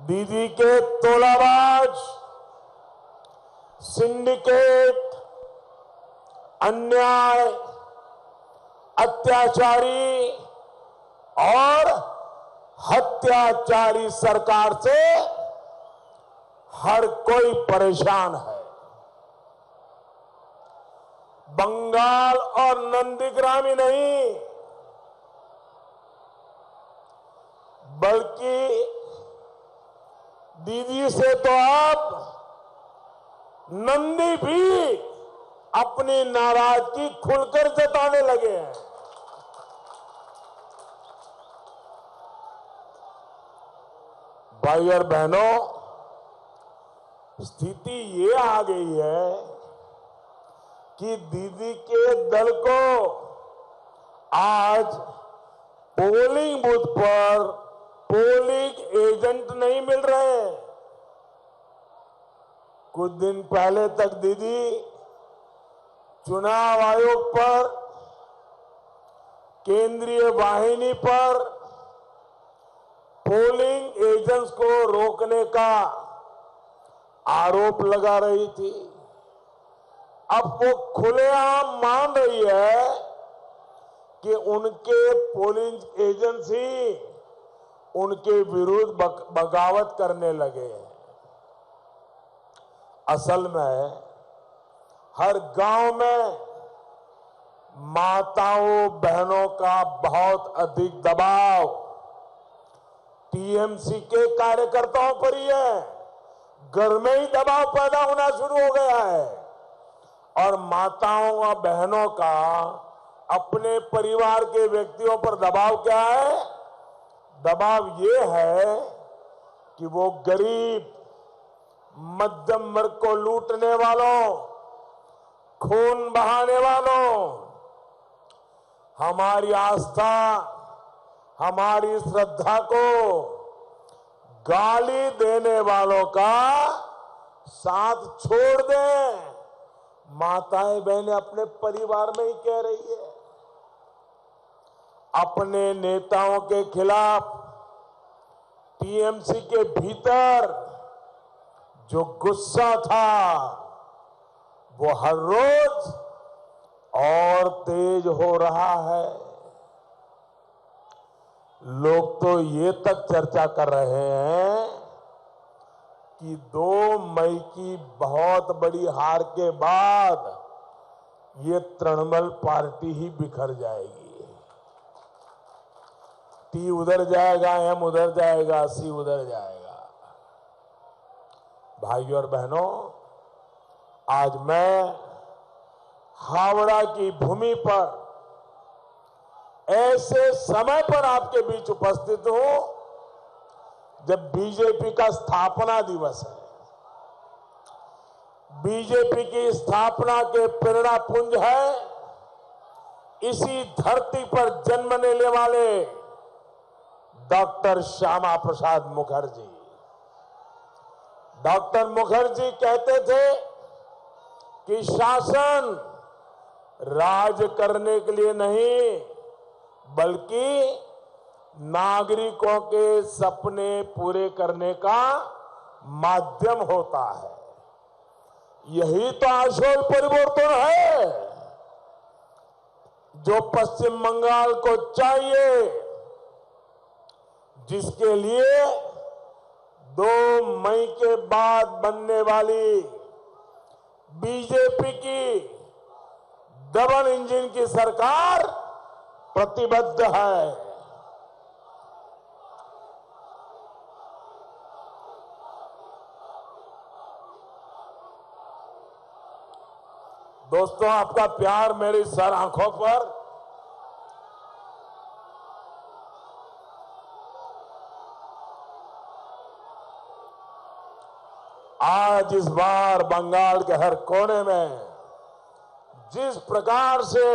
दीदी के तोलाबाज, सिंडिकेट, अन्याय, अत्याचारी और हत्याचारी सरकार से हर कोई परेशान है। बंगाल और नंदीग्राम ही नहीं, बल्कि दीदी से तो अब नंदी भी अपनी नाराजगी खुलकर जताने लगे हैं। भाई और बहनों, स्थिति ये आ गई है कि दीदी के दल को आज पोलिंग बूथ पर पोलिंग एजेंट नहीं मिल रहे। कुछ दिन पहले तक दीदी चुनाव आयोग पर, केंद्रीय वाहिनी पर पोलिंग एजेंट्स को रोकने का आरोप लगा रही थी। अब वो खुलेआम मान रही है कि उनके पोलिंग एजेंट्स ही उनके विरुद्ध बगावत करने लगे हैं। असल में हर गांव में माताओं बहनों का बहुत अधिक दबाव टीएमसी के कार्यकर्ताओं पर ही है। घर में ही दबाव पैदा होना शुरू हो गया है और माताओं व बहनों का अपने परिवार के व्यक्तियों पर दबाव क्या है? दबाव ये है कि वो गरीब, मध्यम वर्ग को लूटने वालों, खून बहाने वालों, हमारी आस्था, हमारी श्रद्धा को गाली देने वालों का साथ छोड़ दें। माताएं बहनें अपने परिवार में ही कह रही है। अपने नेताओं के खिलाफ टीएमसी के भीतर जो गुस्सा था वो हर रोज और तेज हो रहा है। लोग तो ये तक चर्चा कर रहे हैं कि 2 मई की बहुत बड़ी हार के बाद ये तृणमूल पार्टी ही बिखर जाएगी। टी उधर जाएगा, एम उधर जाएगा, सी उधर जाएगा। भाइयों और बहनों, आज मैं हावड़ा की भूमि पर ऐसे समय पर आपके बीच उपस्थित हूं जब बीजेपी का स्थापना दिवस है। बीजेपी की स्थापना के प्रेरणा पुंज है इसी धरती पर जन्म लेने वाले डॉक्टर श्यामा प्रसाद मुखर्जी। डॉक्टर मुखर्जी कहते थे कि शासन राज करने के लिए नहीं बल्कि नागरिकों के सपने पूरे करने का माध्यम होता है। यही तो आशोल परिवर्तन है जो पश्चिम बंगाल को चाहिए, जिसके लिए 2 मई के बाद बनने वाली बीजेपी की डबल इंजन की सरकार प्रतिबद्ध है। दोस्तों, आपका प्यार मेरी सर आंखों पर आज इस बार बंगाल के हर कोने में जिस प्रकार से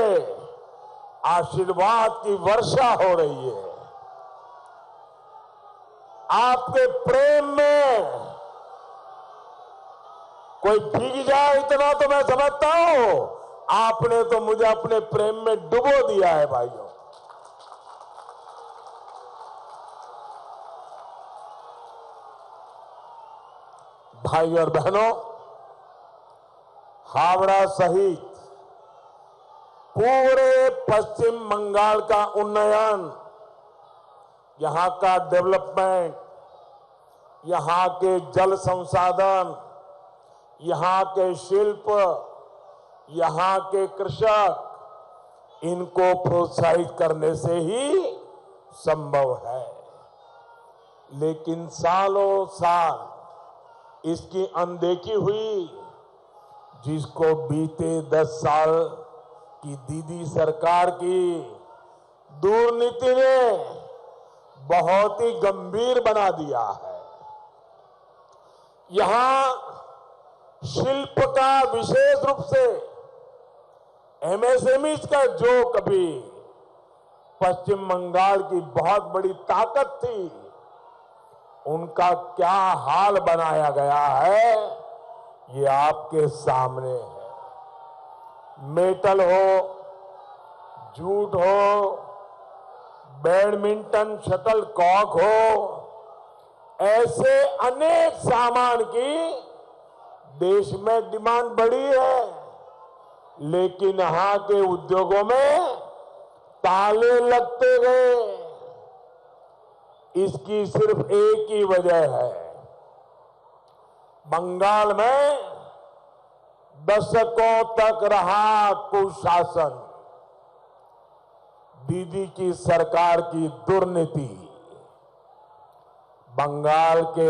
आशीर्वाद की वर्षा हो रही है, आपके प्रेम में कोई भीग जाए इतना तो मैं समझता हूं। आपने तो मुझे अपने प्रेम में डुबो दिया है भाइयों। भाई और बहनों, हावड़ा सहित पूरे पश्चिम बंगाल का उन्नयन, यहां का डेवलपमेंट, यहां के जल संसाधन, यहां के शिल्प, यहां के कृषक, इनको प्रोत्साहित करने से ही संभव है। लेकिन सालों साल इसकी अनदेखी हुई, जिसको बीते 10 साल की दीदी सरकार की दुर्नीति ने बहुत ही गंभीर बना दिया है। यहां शिल्प का विशेष रूप से एमएसएमई का जो कभी पश्चिम बंगाल की बहुत बड़ी ताकत थी, उनका क्या हाल बनाया गया है, ये आपके सामने है। मेटल हो, जूट हो, बैडमिंटन शटल कॉक हो, ऐसे अनेक सामान की देश में डिमांड बढ़ी है, लेकिन यहां के उद्योगों में ताले लगते गए। इसकी सिर्फ एक ही वजह है, बंगाल में दशकों तक रहा कुशासन, दीदी की सरकार की दुर्नीति। बंगाल के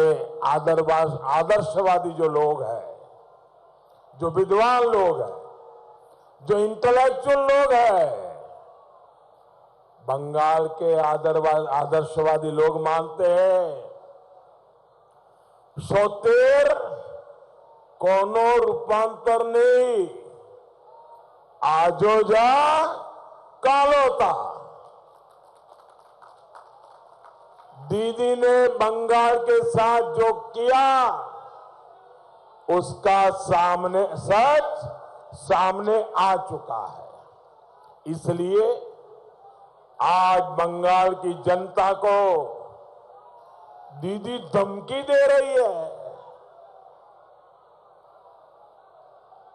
आदर्शवादी जो लोग हैं, जो विद्वान लोग हैं, जो इंटेलेक्चुअल लोग हैं, बंगाल के आदर्शवादी लोग मानते हैं, सोतेर कोनो रूपांतर नहीं, आजो जा कालोता। दीदी ने बंगाल के साथ जो किया, उसका सच सामने आ चुका है। इसलिए आज बंगाल की जनता को दीदी धमकी दे रही है।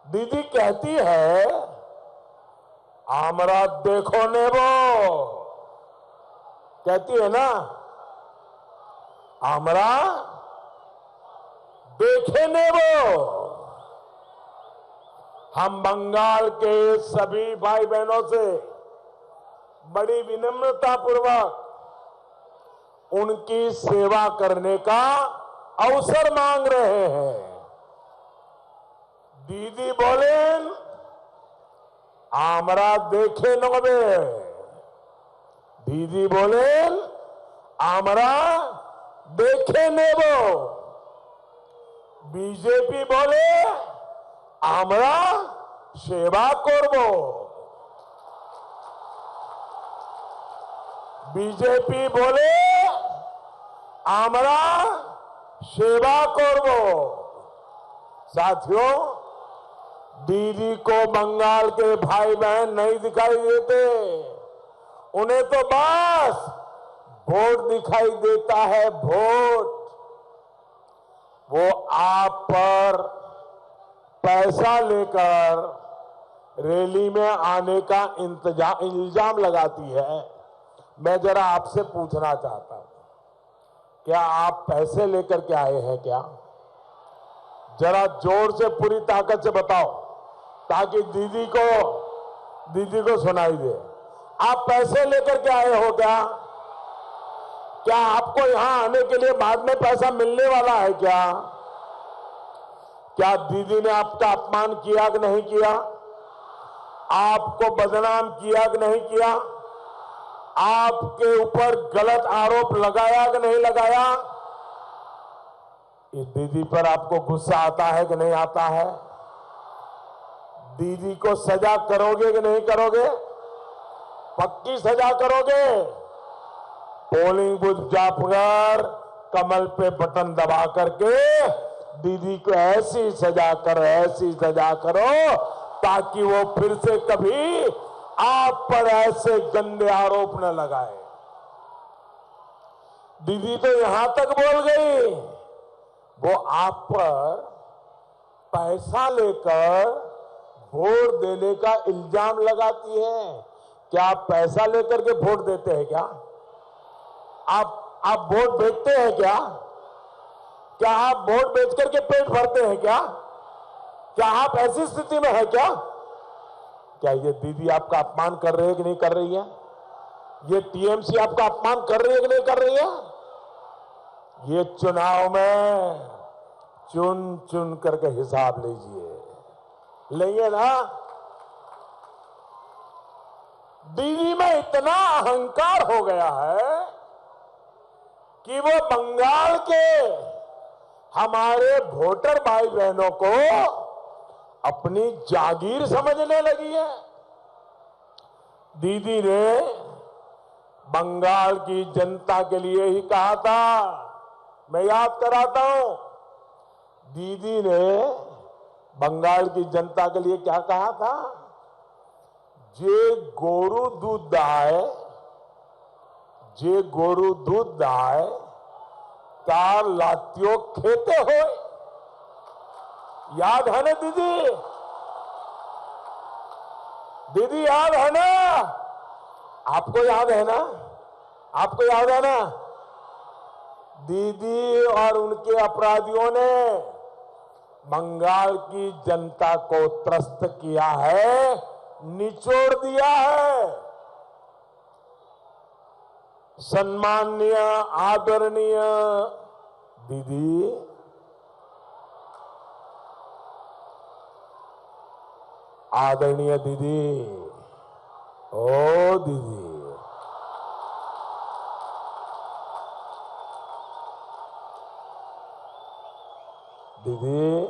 दीदी कहती है, आमरा देखो नेबो, कहती है ना, आमरा देखे नेबो। हम बंगाल के सभी भाई बहनों से बड़ी विनम्रता पूर्वक उनकी सेवा करने का अवसर मांग रहे हैं। दीदी बोलें, आमरा देखे नोबे। दीदी बोलें, आमरा देखे नेबो। बीजेपी बोले, आमरा सेवा करबो। बीजेपी बोले, आमरा सेवा करबो। साथियों, दीदी को बंगाल के भाई बहन नहीं दिखाई देते, उन्हें तो बस वोट दिखाई देता है, वोट। वो आप पर पैसा लेकर रैली में आने का इल्जाम लगाती है। मैं जरा आपसे पूछना चाहता हूं, क्या आप पैसे लेकर के आए हैं क्या? जरा जोर से पूरी ताकत से बताओ, ताकि दीदी को सुनाई दे। आप पैसे लेकर के आए हो क्या? क्या आपको यहां आने के लिए बाद में पैसा मिलने वाला है क्या? क्या दीदी ने आपका अपमान किया कि नहीं किया? आपको बदनाम किया कि नहीं किया? आपके ऊपर गलत आरोप लगाया कि नहीं लगाया? इस दीदी पर आपको गुस्सा आता है कि नहीं आता है? दीदी को सजा करोगे कि नहीं करोगे? पक्की सजा करोगे? पोलिंग बूथ जाकर कमल पे बटन दबा करके दीदी को ऐसी सजा करो ताकि वो फिर से कभी आप पर ऐसे गंदे आरोप न लगाए। दीदी तो यहां तक बोल गई, वो आप पर पैसा लेकर वोट देने का इल्जाम लगाती है। क्या आप पैसा लेकर के वोट देते हैं क्या? आप वोट बेचते हैं क्या? क्या आप वोट बेच करके पेट भरते हैं क्या? क्या आप ऐसी स्थिति में है क्या? क्या ये दीदी आपका अपमान कर रही है कि नहीं कर रही है? ये टीएमसी आपका अपमान कर रही है कि नहीं कर रही है? ये चुनाव में चुन चुन करके हिसाब लीजिए, लेंगे ना? दीदी में इतना अहंकार हो गया है कि वो बंगाल के हमारे वोटर भाई बहनों को अपनी जागीर समझने लगी है। दीदी ने बंगाल की जनता के लिए ही कहा था, मैं याद कराता हूं, दीदी ने बंगाल की जनता के लिए क्या कहा था? जे गोरु दूध दाए, जे गोरु दूध दाए तार लातियों खेते हो। याद है ना दीदी? दीदी याद है ना? आपको याद है ना? आपको याद है ना? दीदी और उनके अपराधियों ने बंगाल की जनता को त्रस्त किया है, निचोड़ दिया है। सम्माननीय आदरणीय दीदी, आदरणीय दीदी, ओ दीदी, दीदी,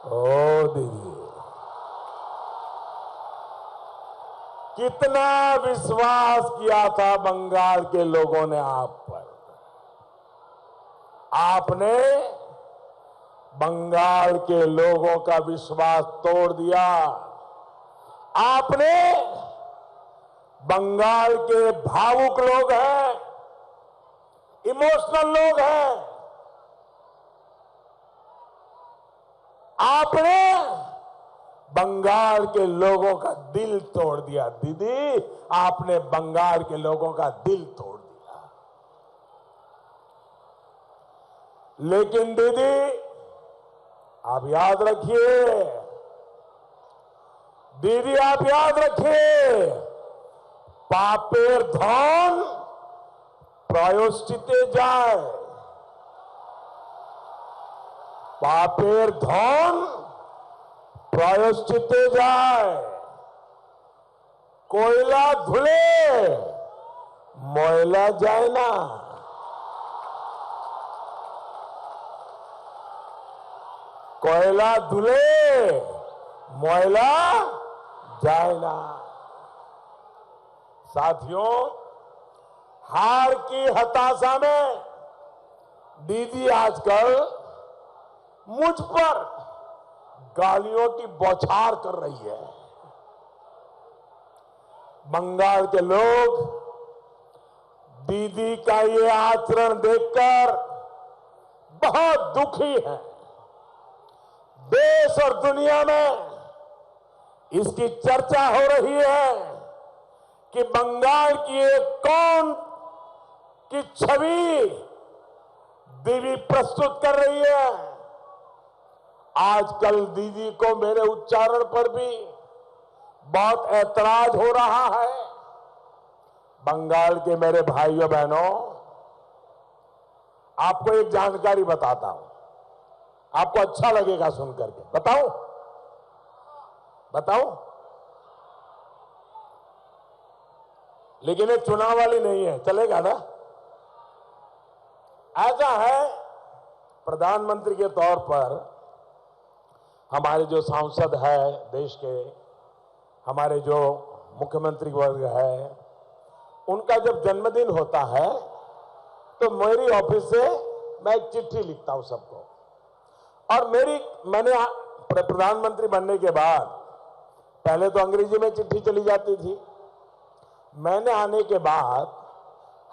ओ दीदी, कितना विश्वास किया था बंगाल के लोगों ने आप पर। आपने बंगाल के लोगों का विश्वास तोड़ दिया। आपने बंगाल के भावुक लोग हैं, इमोशनल लोग हैं, आपने बंगाल के लोगों का दिल तोड़ दिया। दीदी, आपने बंगाल के लोगों का दिल तोड़ दिया। लेकिन दीदी, आप याद रखिए, दीदी आप याद रखिए, पापेर धन प्रायश्चिते जाए, पापेर धन प्रायश्चिते जाए, कोयला धुले मोयला जाए ना। कोयला धुले मोयला जाए ना। साथियों, हार की हताशा में दीदी आजकल मुझ पर गालियों की बौछार कर रही है। बंगाल के लोग दीदी का ये आचरण देखकर बहुत दुखी हैं। देश और दुनिया में इसकी चर्चा हो रही है कि बंगाल की एक कौन की छवि दीदी प्रस्तुत कर रही है। आजकल दीदी को मेरे उच्चारण पर भी बहुत ऐतराज हो रहा है। बंगाल के मेरे भाइयों बहनों, आपको एक जानकारी बताता हूं, आपको अच्छा लगेगा सुनकर के। बताऊं? बताऊं? लेकिन ये चुनाव वाली नहीं है, चलेगा ना? ऐसा है, प्रधानमंत्री के तौर पर हमारे जो सांसद है देश के, हमारे जो मुख्यमंत्री वर्ग है, उनका जब जन्मदिन होता है तो मेरी ऑफिस से मैं एक चिट्ठी लिखता हूं सबको। और मैंने प्रधानमंत्री बनने के बाद पहले तो अंग्रेजी में चिट्ठी चली जाती थी। मैंने आने के बाद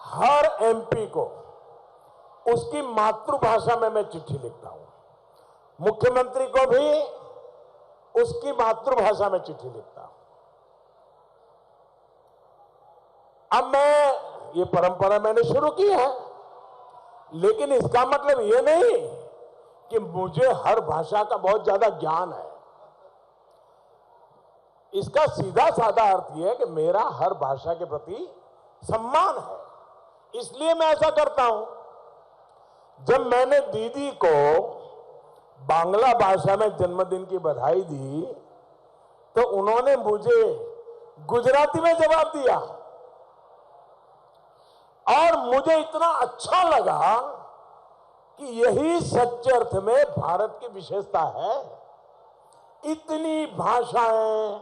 हर एमपी को उसकी मातृभाषा में मैं चिट्ठी लिखता हूं। मुख्यमंत्री को भी उसकी मातृभाषा में चिट्ठी लिखता हूं। अब ये परंपरा मैंने शुरू की है, लेकिन इसका मतलब ये नहीं कि मुझे हर भाषा का बहुत ज्यादा ज्ञान है। इसका सीधा साधा अर्थ यह है कि मेरा हर भाषा के प्रति सम्मान है, इसलिए मैं ऐसा करता हूं। जब मैंने दीदी को बांग्ला भाषा में जन्मदिन की बधाई दी तो उन्होंने मुझे गुजराती में जवाब दिया और मुझे इतना अच्छा लगा कि यही सच्चे अर्थ में भारत की विशेषता है। इतनी भाषाएं,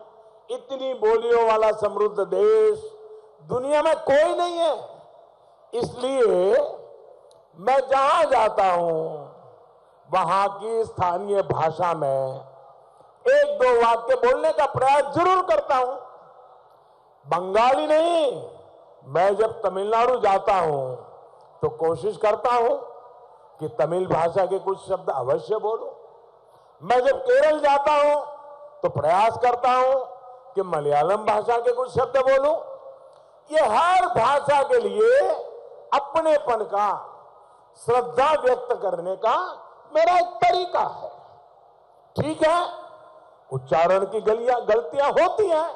इतनी बोलियों वाला समृद्ध देश दुनिया में कोई नहीं है। इसलिए मैं जहां जाता हूं वहां की स्थानीय भाषा में एक दो वाक्य बोलने का प्रयास जरूर करता हूं। बंगाली नहीं, मैं जब तमिलनाडु जाता हूं तो कोशिश करता हूं कि तमिल भाषा के कुछ शब्द अवश्य बोलूं। मैं जब केरल जाता हूं तो प्रयास करता हूं कि मलयालम भाषा के कुछ शब्द बोलूं। ये हर भाषा के लिए अपनेपन का, श्रद्धा व्यक्त करने का मेरा एक तरीका है। ठीक है, उच्चारण की गलतियां होती हैं,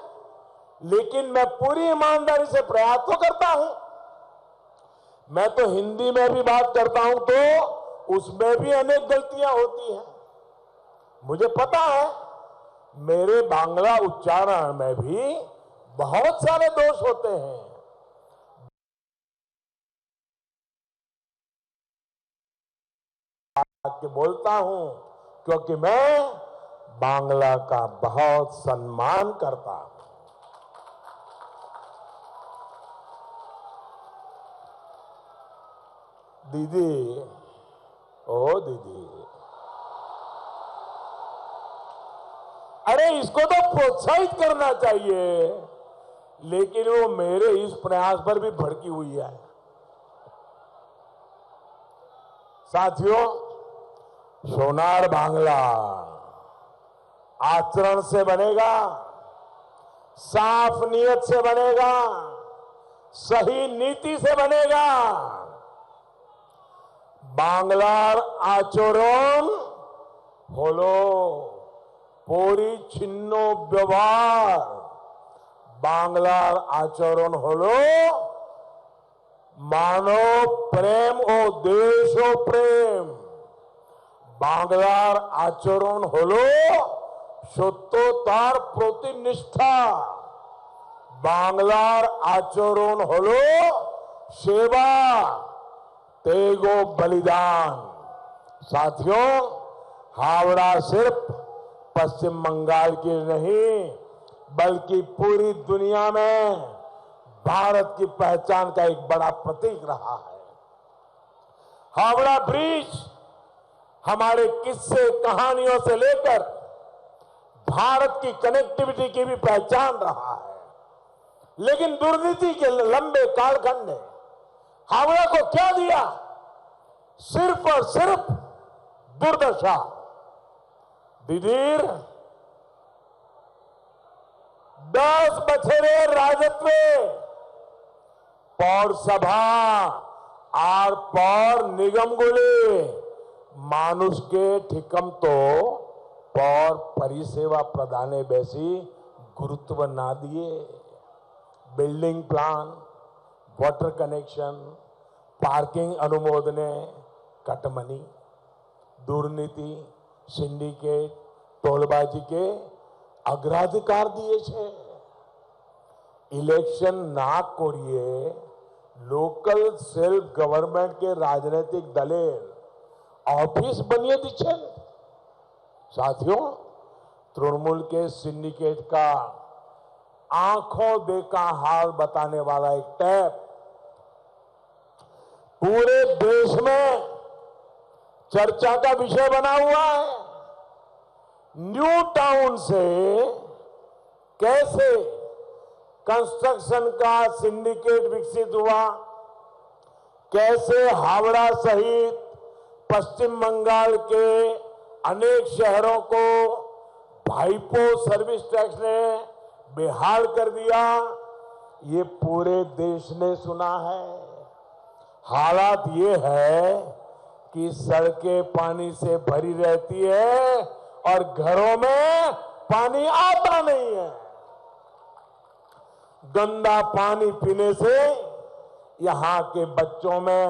लेकिन मैं पूरी ईमानदारी से प्रयास तो करता हूं। मैं तो हिंदी में भी बात करता हूं तो उसमें भी अनेक गलतियां होती हैं। मुझे पता है मेरे बांग्ला उच्चारण में भी बहुत सारे दोष होते हैं। के बोलता हूं क्योंकि मैं बांग्ला का बहुत सम्मान करता हूं। दीदी, ओ दीदी, अरे इसको तो प्रोत्साहित करना चाहिए, लेकिन वो मेरे इस प्रयास पर भी भड़की हुई है। साथियों, सोनार बांग्ला आचरण से बनेगा, साफ नीयत से बनेगा, सही नीति से बनेगा। बांग्लार आचरण হলো পরিচ্ছন্ন ব্যবহার। বাংলার আচরণ হলো মানব প্রেম ও দেশ প্রেম। বাংলার আচরণ হলো সত্যতার প্রতি নিষ্ঠা। বাংলার আচরণ হলো সেবা, त्याग बलिदान। साथियों, हावड़ा सिर्फ पश्चिम बंगाल की नहीं बल्कि पूरी दुनिया में भारत की पहचान का एक बड़ा प्रतीक रहा है। हावड़ा ब्रिज हमारे किस्से कहानियों से लेकर भारत की कनेक्टिविटी की भी पहचान रहा है, लेकिन दुर्नीति के लंबे कालखंड ने हावड़ा को क्या दिया? सिर्फ और सिर्फ दुर्दशा। दिधीर 10 বছরে রাজত্বে পৌরসভা আর পৌর নিগমগুলি মানুষকে ঠিকমতো পৌর পরিষেবা প্রদানে বেশি গুরুত্ব না দিয়ে building plan, water connection, parking अनुमोदने कटमनी, दुर्नीति, सिंडिकेट, टोलबाजी के अग्राधिकार दिए छे। इलेक्शन ना करिए लोकल सेल्फ गवर्नमेंट के राजनीतिक दले ऑफिस बनिए दीछे। साथियों, तृणमूल के सिंडिकेट का आंखों देखा हाल बताने वाला एक टैप पूरे देश में चर्चा का विषय बना हुआ है। न्यू टाउन से कैसे कंस्ट्रक्शन का सिंडिकेट विकसित हुआ, कैसे हावड़ा सहित पश्चिम बंगाल के अनेक शहरों को भाईपो सर्विस टैक्स ने बेहाल कर दिया, ये पूरे देश ने सुना है। हालात ये है कि सड़कें पानी से भरी रहती है और घरों में पानी आता नहीं है। गंदा पानी पीने से यहां के बच्चों में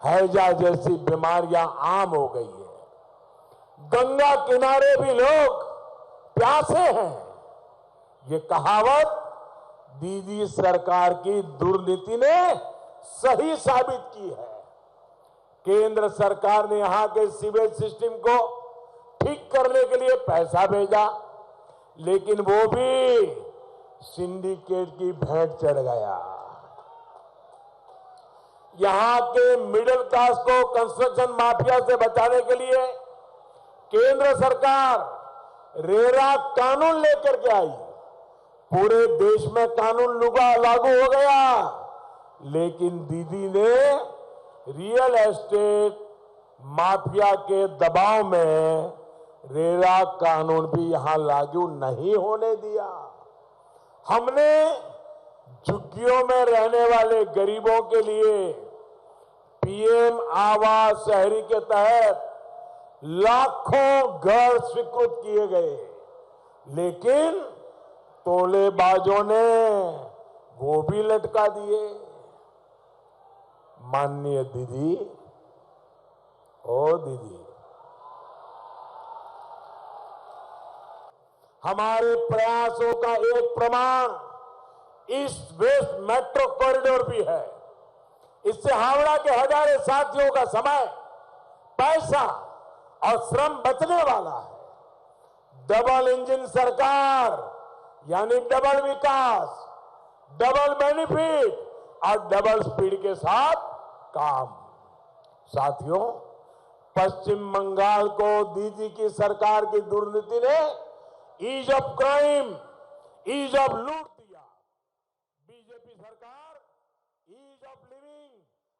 हैजा जैसी बीमारियां आम हो गई है। गंगा किनारे भी लोग प्यासे हैं। ये कहावत दीदी सरकार की दुर्नीति ने सही साबित की है। केंद्र सरकार ने यहां के सीवेज सिस्टम को ठीक करने के लिए पैसा भेजा, लेकिन वो भी सिंडिकेट की भेंट चढ़ गया। यहां के मिडिल क्लास को कंस्ट्रक्शन माफिया से बचाने के लिए केंद्र सरकार रेरा कानून लेकर के आई। पूरे देश में कानून लागू हो गया, लेकिन दीदी ने रियल एस्टेट माफिया के दबाव में रेरा कानून भी यहां लागू नहीं होने दिया। हमने झुग्गियों में रहने वाले गरीबों के लिए पीएम आवास शहरी के तहत लाखों घर स्वीकृत किए गए, लेकिन तोलेबाजों ने वो भी लटका दिए। माननीय दीदी, ओ दीदी, हमारे प्रयासों का एक प्रमाण ईस्ट वेस्ट मेट्रो कॉरिडोर भी है। इससे हावड़ा के हजारों साथियों का समय, पैसा और श्रम बचने वाला है। डबल इंजन सरकार यानी डबल विकास, डबल बेनिफिट और डबल स्पीड के साथ काम। साथियों, पश्चिम बंगाल को दीदी की सरकार की दुर्नीति ने ease of crime, ease of लूट दिया। बीजेपी सरकार ईज ऑफ लिविंग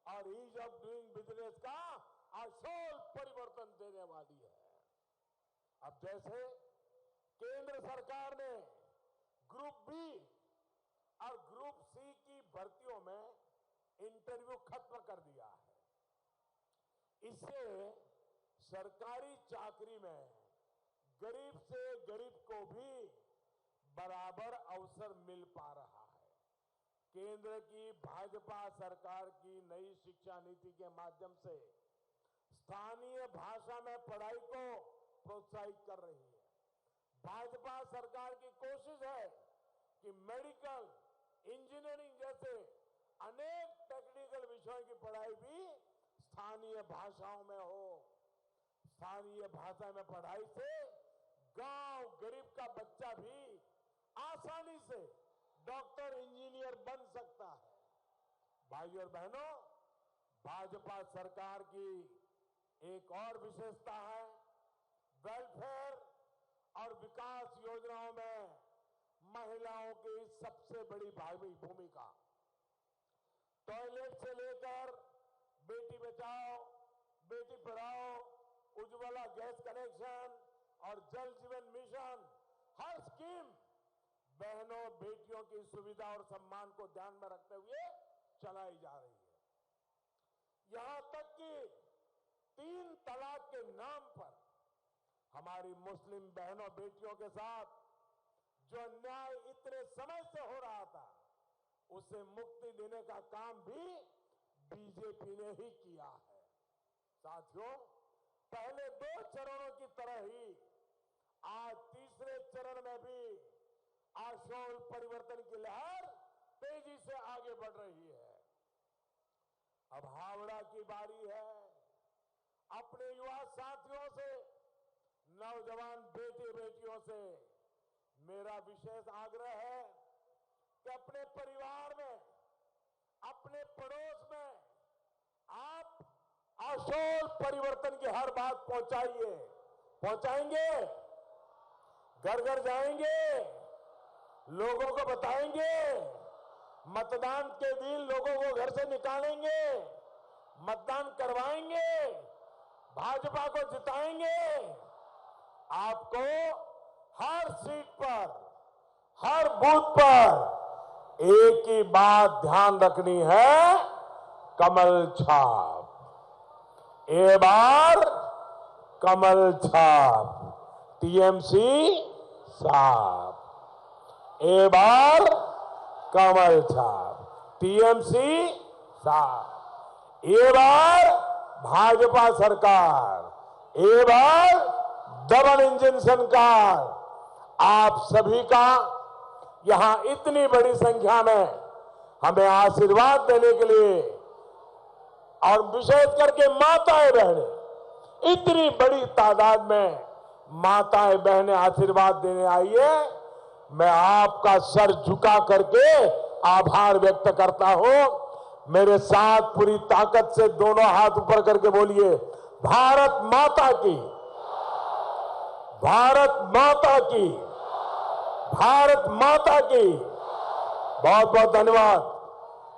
और ईज ऑफ डूइंग बिजनेस का आशोल परिवर्तन देने वाली है। अब जैसे केंद्र सरकार ने ग्रुप बी और ग्रुप सी की भर्तियों में इंटरव्यू खत्म कर दिया है। इससे सरकारी चाकरी में गरीब से गरीब को भी बराबर अवसर मिल पा रहा है। केंद्र की भाजपा सरकार की नई शिक्षा नीति के माध्यम से स्थानीय भाषा में पढ़ाई को प्रोत्साहित कर रही है। भाजपा सरकार की कोशिश है कि मेडिकल, इंजीनियरिंग जैसे अनेक टेक्निकल विषयों की पढ़ाई भी स्थानीय भाषाओं में हो। स्थानीय भाषा में पढ़ाई से गांव गरीब का बच्चा भी आसानी से डॉक्टर, इंजीनियर बन सकता है। भाइयों और बहनों, भाजपा सरकार की एक और विशेषता है वेलफेयर और विकास योजनाओं में महिलाओं की सबसे बड़ी भूमिका। टॉयलेट से लेकर बेटी बचाओ, बेटी पढ़ाओ, उज्ज्वला गैस कनेक्शन और जल जीवन मिशन, हर स्कीम बहनों बेटियों की सुविधा और सम्मान को ध्यान में रखते हुए चलाई जा रही है। यहां तक कि 3 तलाक के नाम पर हमारी मुस्लिम बहनों बेटियों के साथ जो अन्याय इतने समय से हो रहा था, उसे मुक्ति देने का काम भी बीजेपी ने ही किया है। साथियों, पहले 2 चरणों की तरह ही आज तीसरे चरण में भी आशोल परिवर्तन की लहर तेजी से आगे बढ़ रही है। अब हावड़ा की बारी है। अपने युवा साथियों से, नौजवान बेटे बेटियों से मेरा विशेष आग्रह है कि अपने परिवार में, अपने पड़ोस में आप आशोल परिवर्तन की हर बात पहुंचाइए। पहुंचाएंगे? घर घर जाएंगे, लोगों को बताएंगे, मतदान के दिन लोगों को घर से निकालेंगे, मतदान करवाएंगे, भाजपा को जिताएंगे। आपको हर सीट पर, हर बूथ पर एक ही बात ध्यान रखनी है, कमल छाप। ये बार कमल छाप, टीएमसी साफ। ये बार कमल छाप, टीएमसी साफ। ये बार भाजपा सरकार, ये बार डबल इंजन सरकार। आप सभी का यहां इतनी बड़ी संख्या में हमें आशीर्वाद देने के लिए, और विशेष करके माताएं बहनें, इतनी बड़ी तादाद में माताएं बहनें आशीर्वाद देने आई है। मैं आपका सर झुका करके आभार व्यक्त करता हूं। मेरे साथ पूरी ताकत से दोनों हाथ ऊपर करके बोलिए, भारत माता की, भारत माता की, भारत माता की। बहुत बहुत धन्यवाद।